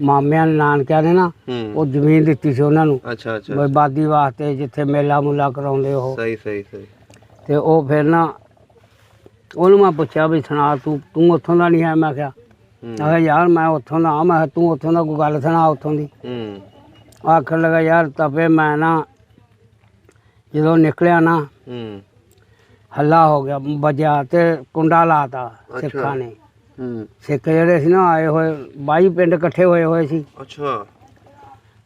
S1: ਮਾਮਿਆਂ ਨੇ, ਨਾਨਕਿਆਂ ਨੇ ਨਾ ਉਹ ਜ਼ਮੀਨ ਦਿੱਤੀ ਸੀ ਉਹਨਾਂ ਨੂੰ। ਅੱਛਾ ਅੱਛਾ। ਆਬਾਦੀ ਵਾਸਤੇ, ਜਿੱਥੇ ਮੇਲਾ ਮੂਲਾ ਕਰਾਉਂਦੇ ਉਹ। ਸਹੀ ਸਹੀ ਸਹੀ। ਤੇ ਉਹ ਫਿਰ ਨਾ ਉਹਨੂੰ ਮੈਂ ਪੁੱਛਿਆ ਵੀ ਸੁਣਾ ਤੂੰ ਉੱਥੋਂ ਦਾ ਨਹੀਂ ਹੈ? ਮੈਂ ਕਿਹਾ ਯਾਰ ਮੈਂ ਉੱਥੋਂ ਦਾ ਹਾਂ। ਮੈਂ ਕਿਹਾ ਤੂੰ ਉੱਥੋਂ ਦਾ ਕੋਈ ਗੱਲ ਸੁਣਾ ਉੱਥੋਂ ਦੀ। ਆਖਣ ਲੱਗਾ ਯਾਰ ਤਪੇ ਮੈਂ ਨਾ ਜਦੋਂ ਨਿਕਲਿਆ ਨਾ ਹੱਲਾ ਹੋ ਗਿਆ, ਵੱਜਿਆ ਤੇ ਕੁੰਡਾ ਲਾਤਾ ਸਿੱਖਾਂ ਨੇ। ਸਿੱਖ ਜਿਹੜੇ ਸੀ ਨਾ ਆਏ ਹੋਏ 22 ਪਿੰਡ ਇਕੱਠੇ ਹੋਏ ਸੀ। ਅੱਛਾ।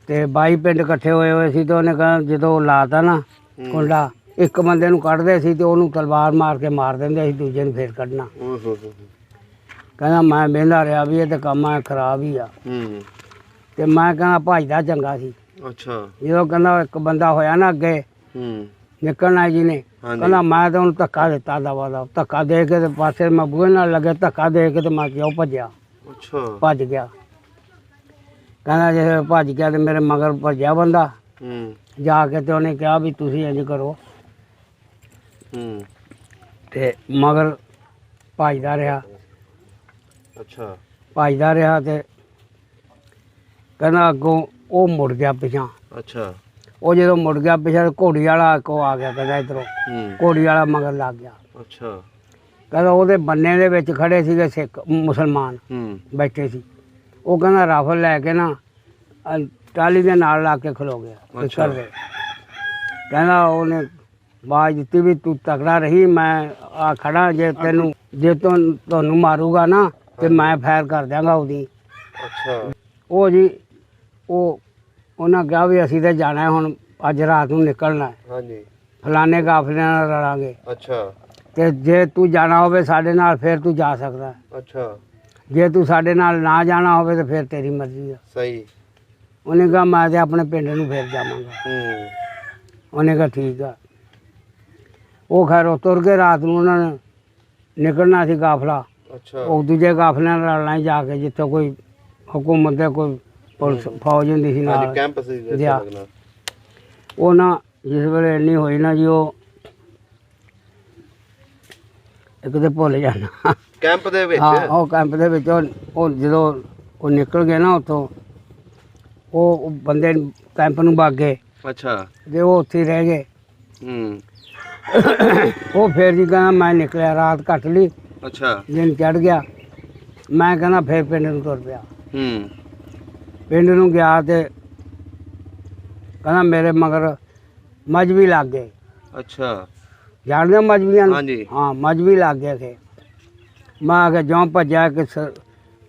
S1: ਤੇ 22 ਪਿੰਡ ਇਕੱਠੇ ਹੋਏ ਸੀ ਤੇ ਉਹਨੇ ਕਹਾ ਜਦੋਂ ਲਾਤਾ ਨਾ ਕੁੰਡਾ, ਇੱਕ ਬੰਦੇ ਨੂੰ ਕੱਢਦੇ ਸੀ ਤੇ ਉਹਨੂੰ ਤਲਵਾਰ ਮਾਰ ਕੇ ਮਾਰ ਦਿੰਦੇ ਸੀ, ਦੂਜੇ ਨੂੰ ਫੇਰ ਕੱਢਣਾ। ਕਹਿੰਦਾ ਮੈਂ ਵਹਿੰਦਾ ਰਿਹਾ ਵੀ ਇਹ ਤੇ ਕੰਮ ਆ ਖਰਾਬ ਹੀ ਆ। ਤੇ ਮੈਂ ਕਹਿੰਦਾ ਭੱਜਦਾ ਚੰਗਾ ਸੀ। ਅੱਛਾ। ਜਦੋਂ ਕਹਿੰਦਾ ਇੱਕ ਬੰਦਾ ਹੋਇਆ ਨਾ ਅੱਗੇ ਨਿਕਲਣਾ ਜੀ ਨੇ, ਕਹਿੰਦਾ ਮੈਂ ਤਾਂ ਉਹਨੂੰ ਧੱਕਾ ਦਿੱਤਾ, ਦਵਾ ਦਾ ਧੱਕਾ ਦੇ ਕੇ ਤੇ ਪਾਸੇ ਮੈਂ ਬੂਹੇ ਨਾਲ ਲੱਗੇ, ਧੱਕਾ ਦੇ ਕੇ ਤੇ ਮੈਂ ਕਿਉਂ ਭੱਜਿਆ। ਅੱਛਾ। ਭੱਜ ਗਿਆ। ਕਹਿੰਦਾ ਜੇ ਭੱਜ ਗਿਆ ਤੇ ਮੇਰੇ ਮਗਰ ਭੱਜਿਆ ਬੰਦਾ ਜਾ ਕੇ, ਤੇ ਉਹਨੇ ਕਿਹਾ ਵੀ ਤੁਸੀਂ ਇੰਝ ਕਰੋ। ਤੇ ਮਗਰ ਭੱਜਦਾ ਰਿਹਾ। ਅੱਛਾ। ਭੱਜਦਾ ਰਿਹਾ ਤੇ ਕਹਿੰਦਾ ਅੱਗੋਂ ਉਹ ਮੁੜ ਗਿਆ ਪਿਛਾਂ। ਅੱਛਾ। ਉਹ ਜਦੋਂ ਮੁੜ ਗਿਆ ਪਿਛਾਂ ਘੋੜੀ ਵਾਲਾ ਕੋ ਆ ਗਿਆ, ਕਹਿੰਦਾ ਇੱਧਰੋਂ ਘੋੜੀ ਵਾਲਾ ਮਗਰ ਲੱਗ ਗਿਆ। ਅੱਛਾ। ਕਹਿੰਦਾ ਉਹਦੇ ਬੰਨੇ ਦੇ ਵਿੱਚ ਖੜੇ ਸੀਗੇ ਸਿੱਖ ਮੁਸਲਮਾਨ ਬੈਠੇ ਸੀ। ਉਹ ਕਹਿੰਦਾ ਰਾਫਲ ਲੈ ਕੇ ਨਾ ਟਾਲੀ ਦੇ ਨਾਲ ਲਾ ਕੇ ਖਲੋ ਗਿਆ। ਕਹਿੰਦਾ ਉਹਨੇ ਆਵਾਜ਼ ਦਿੱਤੀ ਵੀ ਤੂੰ ਤਕੜਾ ਰਹੀ, ਮੈਂ ਆ ਖੜਾ, ਜੇ ਤੈਨੂੰ ਜੇ ਤੁਹਾਨੂੰ ਮਾਰੂਗਾ ਨਾ ਤੇ ਮੈਂ ਫਾਇਰ ਕਰ ਦਿਆਂਗਾ ਉਹਦੀ। ਅੱਛਾ। ਉਹ ਜੀ ਉਹਨਾਂ ਕਿਹਾ ਵੀ ਅਸੀਂ ਤਾਂ ਜਾਣਾ ਹੁਣ, ਅੱਜ ਰਾਤ ਨੂੰ ਨਿਕਲਣਾ। ਹਾਂਜੀ। ਫਲਾਣੇ ਕਾਫਲੇ ਨਾਲ ਰਲਾਂਗੇ। ਅੱਛਾ। ਤੇ ਜੇ ਤੂੰ ਜਾਣਾ ਹੋਵੇ ਸਾਡੇ ਨਾਲ ਫਿਰ ਤੂੰ ਜਾ ਸਕਦਾ। ਅੱਛਾ। ਜੇ ਤੂੰ ਸਾਡੇ ਨਾਲ ਨਾ ਜਾਣਾ ਹੋਵੇ ਤੇ ਫਿਰ ਤੇਰੀ ਮਰਜ਼ੀ ਆ। ਸਹੀ। ਉਹਨੇ ਕਿਹਾ ਮੈਂ ਤੇ ਆਪਣੇ ਪਿੰਡ ਨੂੰ ਫਿਰ ਜਾਵਾਂਗਾ। ਉਹਨੇ ਕਿਹਾ ਠੀਕ ਆ। ਉਹ ਖੈਰ ਉਹ ਤੁਰ ਕੇ ਰਾਤ ਨੂੰ ਉਹਨਾਂ ਨੇ ਨਿਕਲਣਾ ਸੀ ਕਾਫਲਾ। ਅੱਛਾ। ਉਹ ਦੂਜੇ ਕਾਫਲਿਆਂ ਨਾਲ ਰਲਣਾ ਜਾ ਕੇ ਜਿੱਥੇ ਕੋਈ ਹੁਕੂਮਤ ਦੇ ਕੋਈ ਪੁਲਿਸ ਫੌਜ ਹੁੰਦੀ ਸੀ ਨਾਲ। ਕੈਂਪ ਸੀ ਲੱਗਣਾ। ਉਹ ਨਾ ਜਿਸ ਵੇਲੇ ਇੰਨੀ ਹੋਈ ਨਾ ਜੀ, ਉਹ ਇੱਕ ਤੇ ਭੁੱਲ ਜਾਣਾ। ਕੈਂਪ ਦੇ ਵਿੱਚ? ਹਾਂ, ਉਹ ਕੈਂਪ ਦੇ ਵਿੱਚ ਉਹ ਜਦੋਂ ਉਹ ਨਿਕਲ ਗਏ ਨਾ ਉੱਥੋਂ, ਉਹ ਬੰਦੇ ਕੈਂਪ ਨੂੰ ਭੱਗ ਗਏ
S2: ਅੱਛਾ
S1: ਤੇ ਉਹ ਉੱਥੇ ਹੀ ਰਹਿ ਗਏ।
S2: ਹੂੰ
S1: ਉਹ ਫਿਰ ਜੀ ਕਹਿੰਦਾ ਮੈਂ ਨਿਕਲਿਆ, ਰਾਤ ਕੱਟ ਲਈ,
S2: ਅੱਛਾ
S1: ਦਿਨ ਚੜ ਗਿਆ। ਮੈਂ ਕਹਿੰਦਾ ਫਿਰ ਪਿੰਡ ਨੂੰ ਤੁਰ ਪਿਆ।
S2: ਹੂੰ
S1: ਪਿੰਡ ਨੂੰ ਗਿਆ ਤੇ ਕਹਿੰਦਾ ਮੇਰੇ ਮਗਰ ਮਜਬੀ ਲੱਗ ਗਏ।
S2: ਅੱਛਾ
S1: ਜਾਣਦੇ ਹੋ ਮਜਬੀਆਂ ਨੂੰ?
S2: ਹਾਂਜੀ
S1: ਹਾਂ ਮਜਬੀ ਲੱਗ ਗਏ ਸੀ। ਮੈਂ ਆ ਕੇ ਜਿਉਂ ਭੱਜਿਆ ਕਿ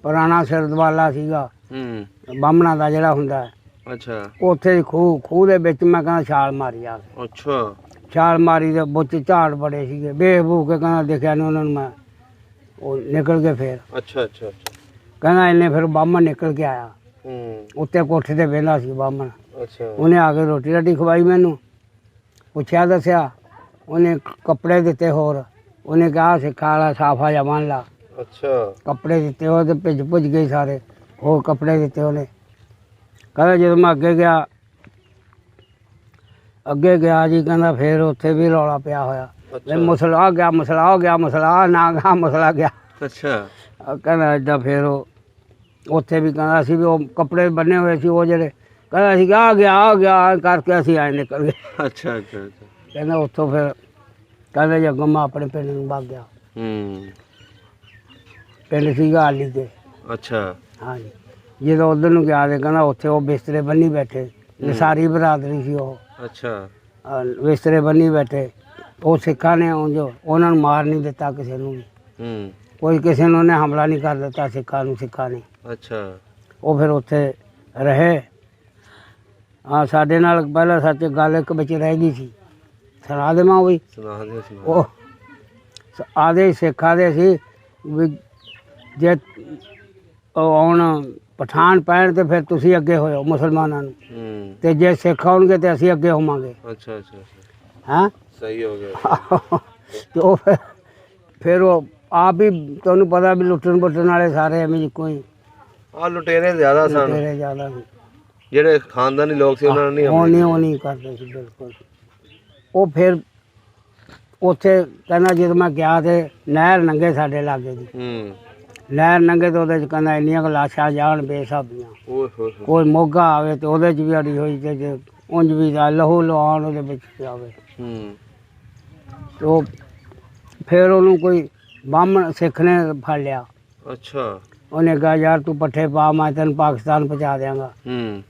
S1: ਪੁਰਾਣਾ ਸਿਰਦਵਾਲਾ ਸੀਗਾ
S2: ਹੂੰ
S1: ਬਾਹਮਣਾ ਦਾ ਜਿਹੜਾ ਹੁੰਦਾ ਹੈ,
S2: ਅੱਛਾ
S1: ਉੱਥੇ ਖੂਹ ਦੇ ਵਿੱਚ ਮੈਂ ਕਹਿੰਦਾ ਛਾਲ ਮਾਰੀ ਆ ਕੇ।
S2: ਅੱਛਾ
S1: ਛਾਲ ਮਾਰੀ ਤੇ ਬੁੱਚ ਝਾੜ ਬੜੇ ਸੀਗੇ, ਵੇਖ ਬੂਖ ਕੇ ਕਹਿੰਦਾ ਦੇਖਿਆ ਨਹੀਂ ਉਹਨਾਂ ਨੂੰ ਮੈਂ। ਉਹ ਨਿਕਲ ਗਏ ਫਿਰ।
S2: ਅੱਛਾ ਅੱਛਾ ਅੱਛਾ
S1: ਕਹਿੰਦਾ ਇਹਨੇ ਫਿਰ ਬਾਹਮਣ ਨਿਕਲ ਕੇ ਆਇਆ,
S2: ਹੂੰ
S1: ਉੱਤੇ ਕੋਠੇ ਤੇ ਬਹਿੰਦਾ ਸੀ ਬਾਹਮਣ।
S2: ਅੱਛਾ
S1: ਉਹਨੇ ਆ ਕੇ ਰੋਟੀ ਰਾਟੀ ਖਵਾਈ, ਮੈਨੂੰ ਪੁੱਛਿਆ ਦੱਸਿਆ, ਉਹਨੇ ਕੱਪੜੇ ਦਿੱਤੇ, ਹੋਰ ਉਹਨੇ ਕਿਹਾ ਸਿੱਖਾਂ ਵਾਲਾ ਸਾਫਾ ਜਿਹਾ ਬੰਨ੍ਹ ਲਾ।
S2: ਅੱਛਾ
S1: ਕੱਪੜੇ ਦਿੱਤੇ, ਉਹ ਤੇ ਭਿੱਜ ਭੁੱਜ ਗਏ ਸਾਰੇ, ਹੋਰ ਕੱਪੜੇ ਦਿੱਤੇ ਉਹਨੇ। ਕਹਿੰਦਾ ਜਦੋਂ ਮੈਂ ਅੱਗੇ ਗਿਆ ਜੀ, ਕਹਿੰਦਾ ਫਿਰ ਉੱਥੇ ਵੀ ਰੌਲਾ ਪਿਆ ਹੋਇਆ, ਮਸਲਾ ਆ ਗਿਆ, ਮਸਲਾ ਹੋ ਗਿਆ, ਮਸਲਾ ਨਾ ਗਿਆ, ਮਸਲਾ ਗਿਆ।
S2: ਅੱਛਾ
S1: ਕਹਿੰਦਾ ਏਦਾਂ ਫਿਰ ਉਹ ਉੱਥੇ ਵੀ ਕਹਿੰਦਾ ਅਸੀਂ ਵੀ ਉਹ ਕੱਪੜੇ ਬੰਨੇ ਹੋਏ ਸੀ ਉਹ ਜਿਹੜੇ, ਕਹਿੰਦਾ ਅਸੀਂ ਆ ਗਿਆ ਕਰਕੇ ਅਸੀਂ ਆਏ ਨਿਕਲ ਗਏ।
S2: ਅੱਛਾ ਅੱਛਾ ਅੱਛਾ
S1: ਕਹਿੰਦਾ ਉੱਥੋਂ ਫਿਰ ਕਹਿੰਦਾ ਜੀ ਅੱਗੋਂ ਮੈਂ ਆਪਣੇ ਪਿੰਡ ਨੂੰ ਵਗ ਗਿਆ।
S2: ਹੂੰ
S1: ਪਿੰਡ ਸੀਗਾ ਆਲੀ ਦੇ।
S2: ਅੱਛਾ
S1: ਹਾਂਜੀ ਜਦੋਂ ਉੱਧਰ ਨੂੰ ਗਿਆ ਤੇ ਕਹਿੰਦਾ ਉੱਥੇ ਉਹ ਬਿਸਤਰੇ ਬੰਨੀ ਬੈਠੇ, ਸਾਰੀ ਬਰਾਦਰੀ ਸੀ ਉਹ,
S2: ਅੱਛਾ
S1: ਬਿਸਤਰੇ ਬੰਨੀ ਬੈਠੇ। ਉਹ ਸਿੱਖਾਂ ਨੇ ਉਹਨਾਂ ਨੂੰ ਮਾਰ ਨਹੀਂ ਦਿੱਤਾ ਕਿਸੇ ਨੂੰ ਵੀ,
S2: ਹੂੰ
S1: ਕੋਈ ਕਿਸੇ ਨੂੰ ਉਹਨੇ ਹਮਲਾ ਨਹੀਂ ਕਰ ਦਿੱਤਾ ਸਿੱਖਾਂ ਨੇ।
S2: ਅੱਛਾ ਉਹ
S1: ਫਿਰ ਉੱਥੇ ਰਹੇ। ਹਾਂ ਸਾਡੇ ਨਾਲ ਪਹਿਲਾਂ ਸੱਚ ਗੱਲ ਇੱਕ ਵਿੱਚ ਰਹਿ ਗਈ ਸੀ, ਸੁਣਾ ਦੇਵਾਂ ਉਹ ਵੀ?
S2: ਸੁਣਾ ਦੇ ਸੁਣਾ।
S1: ਉਹ ਆਦੇ ਸਿੱਖਾਂ ਦੇ ਸੀ ਵੀ ਜੇ ਉਹ ਆਉਣ ਪਠਾਨ ਪੈਣ ਤੇ ਫਿਰ ਤੁਸੀਂ ਅੱਗੇ ਹੋਇਓ ਮੁਸਲਮਾਨਾਂ ਨੂੰ,
S2: ਹੂੰ
S1: ਤੇ ਜੇ ਸਿੱਖ ਆਉਣਗੇ ਤੇ ਅਸੀਂ ਅੱਗੇ ਹੋਵਾਂਗੇ।
S2: ਅੱਛਾ ਅੱਛਾ ਅੱਛਾ
S1: ਹੈਂ
S2: ਸਹੀ ਹੋ ਗਿਆ।
S1: ਤੇ ਉਹ ਫਿਰ ਉਹ ਆਪ ਹੀ ਤੁਹਾਨੂੰ ਪਤਾ ਵੀ ਲੁੱਟਣ ਪੁੱਟਣ ਵਾਲੇ ਸਾਰੇ ਐਵੇਂ ਇੱਕੋ ਹੀ,
S2: ਆ ਲੁਟੇਰੇ ਜ਼ਿਆਦਾ ਸਨ,
S1: ਤੇਰੇ ਜ਼ਿਆਦਾ ਸੀ।
S2: ਜਿਹੜੇ ਖਾਨਦਾਨੀ ਲੋਕ ਸੀ ਉਹਨਾਂ ਨੇ
S1: ਉਹ ਨਹੀਂ ਕਰਦੇ ਸੀ ਬਿਲਕੁਲ। ਉਹ ਫਿਰ ਉੱਥੇ ਕਹਿੰਦਾ ਜਦੋਂ ਮੈਂ ਗਿਆ ਤੇ ਨਹਿਰ ਨੰਗੇ ਸਾਡੇ ਲਾਗੇ ਦੀ,
S2: ਹੂੰ
S1: ਨਹਿਰ ਨੰਗੇ ਤੇ ਉਹਦੇ 'ਚ ਕਹਿੰਦਾ ਇੰਨੀਆਂ ਕੁ ਲਾਸ਼ਾਂ ਜਾਣ ਬੇਸਾਬੀਆਂ,
S2: ਓਏ ਹੋਏ
S1: ਕੋਈ ਮੋਗਾ ਆਵੇ ਤੇ ਉਹਦੇ 'ਚ ਵੀ ਅੜੀ ਹੋਈ ਤੇ ਜੇ ਉਂਝ ਵੀ ਲਹੂ ਲੁਹਾਨ ਉਹਦੇ ਵਿੱਚ ਆਵੇ।
S2: ਹੂੰ
S1: ਤੇ ਉਹ ਫਿਰ ਉਹਨੂੰ ਕੋਈ ਬਾਹਮਣ ਸਿੱਖ ਨੇ ਫੜ ਲਿਆ।
S2: ਅੱਛਾ
S1: ਉਹਨੇ ਕਿਹਾ ਯਾਰ ਤੂੰ ਪੱਠੇ ਪਾ, ਮੈਂ ਤੈਨੂੰ ਪਾਕਿਸਤਾਨ ਪਹੁੰਚਾ ਦਿਆਂਗਾ।
S2: ਹੂੰ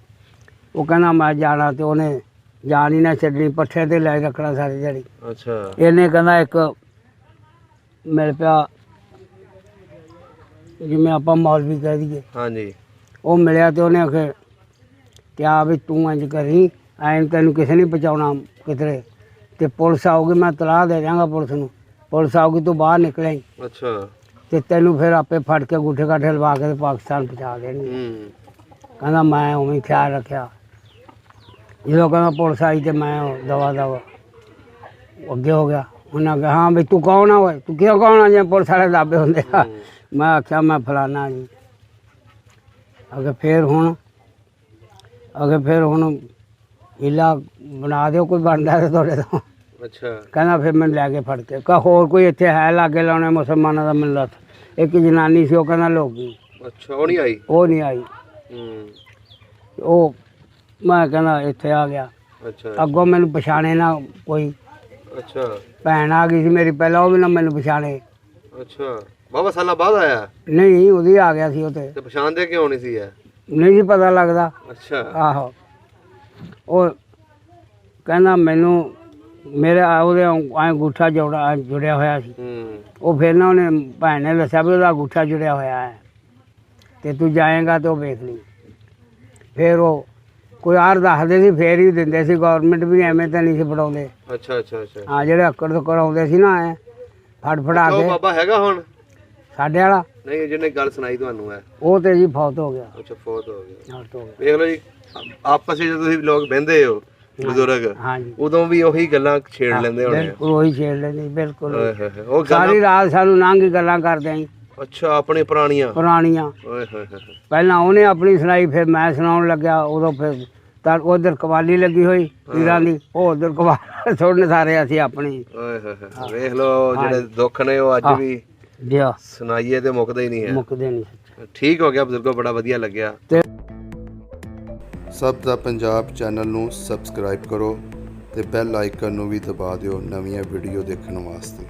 S1: ਉਹ ਕਹਿੰਦਾ ਮੈਂ ਜਾਣਾ, ਤੇ ਉਹਨੇ ਜਾਨ ਹੀ ਨਾ ਛੱਡਣੀ, ਪੱਠੇ ਤੇ ਲੈ ਰੱਖਣਾ ਸਾਰੀ ਦਿਹਾੜੀ।
S2: ਅੱਛਾ
S1: ਇਹਨੇ ਕਹਿੰਦਾ ਇੱਕ ਮਿਲ ਪਿਆ ਜਿਵੇਂ ਆਪਾਂ ਮੌਲਵੀ ਕਹਿ ਦਈਏ,
S2: ਹਾਂਜੀ
S1: ਉਹ ਮਿਲਿਆ ਤੇ ਉਹਨੇ ਆਖਿਆ ਕਿਹਾ ਵੀ ਤੂੰ ਇੰਝ ਕਰੀ, ਐਂ ਤੈਨੂੰ ਕਿਸੇ ਨਹੀਂ ਪਹੁੰਚਾਉਣਾ ਕਿਧਰੇ, ਤੇ ਪੁਲਿਸ ਆਊਗੀ ਮੈਂ ਤਲਾਹ ਦੇ ਦਿਆਂਗਾ ਪੁਲਿਸ ਨੂੰ, ਪੁਲਿਸ ਆਊਗੀ ਤੂੰ ਬਾਹਰ ਨਿਕਲਿਆ ਹੀ
S2: ਅੱਛਾ
S1: ਤੇ ਤੈਨੂੰ ਫਿਰ ਆਪੇ ਫੜ ਕੇ ਅੰਗੂਠੇ ਕਾਠੇ ਲਵਾ ਕੇ ਤੇ ਪਾਕਿਸਤਾਨ ਪਹੁੰਚਾ ਦੇਣਗੇ।
S2: ਹੂੰ
S1: ਕਹਿੰਦਾ ਮੈਂ ਉਵੇਂ ਹੀ ਖਿਆਲ ਰੱਖਿਆ। ਜਦੋਂ ਕਹਿੰਦਾ ਪੁਲਿਸ ਆਈ ਤੇ ਮੈਂ ਦਵਾ ਅੱਗੇ ਹੋ ਗਿਆ। ਉਹਨਾਂ ਕਿਹਾ ਹਾਂ ਵੀ ਤੂੰ ਕੌਣ ਆ ਓਏ, ਤੂੰ ਕਿਉਂ ਕੌਣ ਆ, ਜੇ ਪੁਲਿਸ ਵਾਲੇ ਦਾਬੇ ਹੁੰਦੇ ਆ। ਮੈਂ ਆਖਿਆ ਮੈਂ ਫਲਾਨਾ ਜੀ। ਅੱਗੇ ਫਿਰ ਹੁਣ ਹੀਲਾ ਬਣਾ ਦਿਓ, ਕੋਈ ਬਣਦਾ ਤੇ ਤੁਹਾਡੇ ਤੋਂ।
S2: ਅੱਛਾ
S1: ਕਹਿੰਦਾ ਫਿਰ ਮੈਨੂੰ ਲੈ ਕੇ ਫੜ ਕੇ ਕਹਾ ਹੋਰ ਕੋਈ ਇੱਥੇ ਹੈ ਲਾਗੇ ਲਾਉਣੇ ਮੁਸਲਮਾਨਾਂ ਦਾ ਮਿਲਤ। ਇੱਕ ਜਨਾਨੀ ਸੀ, ਉਹ ਕਹਿੰਦਾ ਲੋਕ ਗਈ।
S2: ਅੱਛਾ ਉਹ ਨਹੀਂ ਆਈ?
S1: ਉਹ ਨਹੀਂ ਆਈ।
S2: ਹੂੰ
S1: ਉਹ ਮੈਂ ਕਹਿੰਦਾ ਇੱਥੇ ਆ ਗਿਆ।
S2: ਅੱਛਾ
S1: ਅੱਗੋਂ ਮੈਨੂੰ ਪਛਾਣੇ ਨਾ ਕੋਈ।
S2: ਅੱਛਾ
S1: ਭੈਣ ਆ ਗਈ ਸੀ ਮੇਰੀ ਪਹਿਲਾਂ, ਉਹ ਵੀ ਨਾ ਮੈਨੂੰ ਪਛਾਣੇ।
S2: ਅੱਛਾ ਬਾਬਾ ਸਾਲਾਂ ਬਾਅਦ ਆਇਆ?
S1: ਨਹੀਂ ਉਹਦੀ ਆ ਗਿਆ ਸੀ। ਉਹ ਤੇ
S2: ਪਛਾਣਦੇ ਕਿਉਂ ਨਹੀਂ ਸੀ ਇਹ?
S1: ਨਹੀਂ ਸੀ ਪਤਾ ਲੱਗਦਾ।
S2: ਅੱਛਾ
S1: ਆਹੋ ਉਹ ਕਹਿੰਦਾ ਮੈਨੂੰ ਮੇਰੇ ਉਹਦੇ ਐਂ ਅੰਗੂਠਾ ਜੁੜਿਆ ਹੋਇਆ ਸੀ।
S2: ਹੂੰ
S1: ਉਹ ਫਿਰ ਨਾ ਉਹਨੇ ਭੈਣ ਨੇ ਦੱਸਿਆ ਵੀ ਉਹਦਾ ਅੰਗੂਠਾ ਜੁੜਿਆ ਹੋਇਆ ਹੈ ਤੇ ਤੂੰ ਜਾਏਗਾ ਤੇ ਉਹ ਵੇਖ ਲਈ। ਫਿਰ ਉਹ ਕੋਈ ਆਰ ਦੱਸਦੇ ਸੀ, ਫੇਰ ਹੀ ਦਿੰਦੇ ਸੀ। ਗੌਰਮੈਂਟ ਵੀ ਐਵੇਂ ਤਾਂ ਨਹੀਂ ਸੀ ਫੜਾਉਂਦੇ।
S2: ਅੱਛਾ ਅੱਛਾ ਅੱਛਾ
S1: ਹਾਂ ਜਿਹੜੇ ਅੱਕੜ ਤੋਂ ਆਉਂਦੇ ਸੀ ਨਾ ਐ ਫੜਾ
S2: ਉਹ
S1: ਕੇ।
S2: ਬਾਬਾ ਹੈਗਾ ਹੁਣ?
S1: ਸਾਡੇ ਵਾਲਾ
S2: ਨਹੀਂ, ਜਿਹਨੇ ਗੱਲ ਸੁਣਾਈ ਤੁਹਾਨੂੰ ਹੈ
S1: ਉਹ ਤੇ ਜੀ ਫੌਤ ਹੋ ਗਿਆ।
S2: ਅੱਛਾ ਫੌਤ ਹੋ ਗਿਆ।
S1: ਫੌਤ ਹੋ ਗਿਆ।
S2: ਵੇਖ ਲਓ ਜੀ, ਆਪਸ ਵਿੱਚ ਤੁਸੀਂ ਲੋਕ ਬਹਿੰਦੇ ਹੋ ਬਜ਼ੁਰਗ,
S1: ਹਾਂਜੀ
S2: ਉਦੋਂ ਵੀ ਉਹੀ ਗੱਲਾਂ ਛੇੜ ਲੈਂਦੇ ਹੋਣੇ।
S1: ਬਿਲਕੁਲ ਉਹੀ ਛੇੜ ਲੈਂਦੇ ਬਿਲਕੁਲ।
S2: ਓਏ ਹੋਏ ਹੋਏ, ਉਹ ਗੱਲਾਂ
S1: ਸਾਰੀ ਰਾਤ ਸਾਨੂੰ ਲੰਘ ਕੇ ਗੱਲਾਂ ਕਰਦੇ ਆਂ
S2: ਅੱਛਾ ਆਪਣੇ ਪੁਰਾਣੀਆਂ।
S1: ਓਏ
S2: ਹੋਏ ਹੋਏ।
S1: ਪਹਿਲਾਂ ਉਹਨੇ ਆਪਣੀ ਸੁਣਾਈ, ਫਿਰ ਮੈਂ ਸੁਣਾਉਣ ਲੱਗਿਆ। ਉਦੋਂ ਫਿਰ ਤਾਂ ਉਧਰ ਕਵਾਲੀ ਲੱਗੀ ਹੋਈ ਪੀਰਾਂ ਦੀ, ਉਹ ਉਧਰ ਕਵਾਲੀ ਸੁਣਨ ਸਾਰੇ ਅਸੀਂ ਆਪਣੀ।
S2: ਓਏ ਹੋਏ ਹੋਏ, ਵੇਖ ਲਓ ਜਿਹੜੇ ਦੁੱਖ ਨੇ ਉਹ ਅੱਜ ਵੀ
S1: ਜੀ
S2: ਸੁਣਾਈਏ ਤੇ ਮੁੱਕਦੇ ਹੀ ਨਹੀਂ ਹੈ।
S1: ਮੁੱਕਦੇ ਨਹੀਂ।
S2: ਠੀਕ ਹੋ ਗਿਆ ਬਜ਼ੁਰਗੋ, ਬੜਾ ਵਧੀਆ ਲੱਗਿਆ।
S1: ਤੇ
S3: ਸਭ ਦਾ ਪੰਜਾਬ ਚੈਨਲ ਨੂੰ ਸਬਸਕ੍ਰਾਈਬ ਕਰੋ ਤੇ ਬੈਲ ਆਈਕਨ ਨੂੰ ਵੀ ਦਬਾ ਦਿਓ ਨਵੀਆਂ ਵੀਡੀਓ ਦੇਖਣ ਵਾਸਤੇ।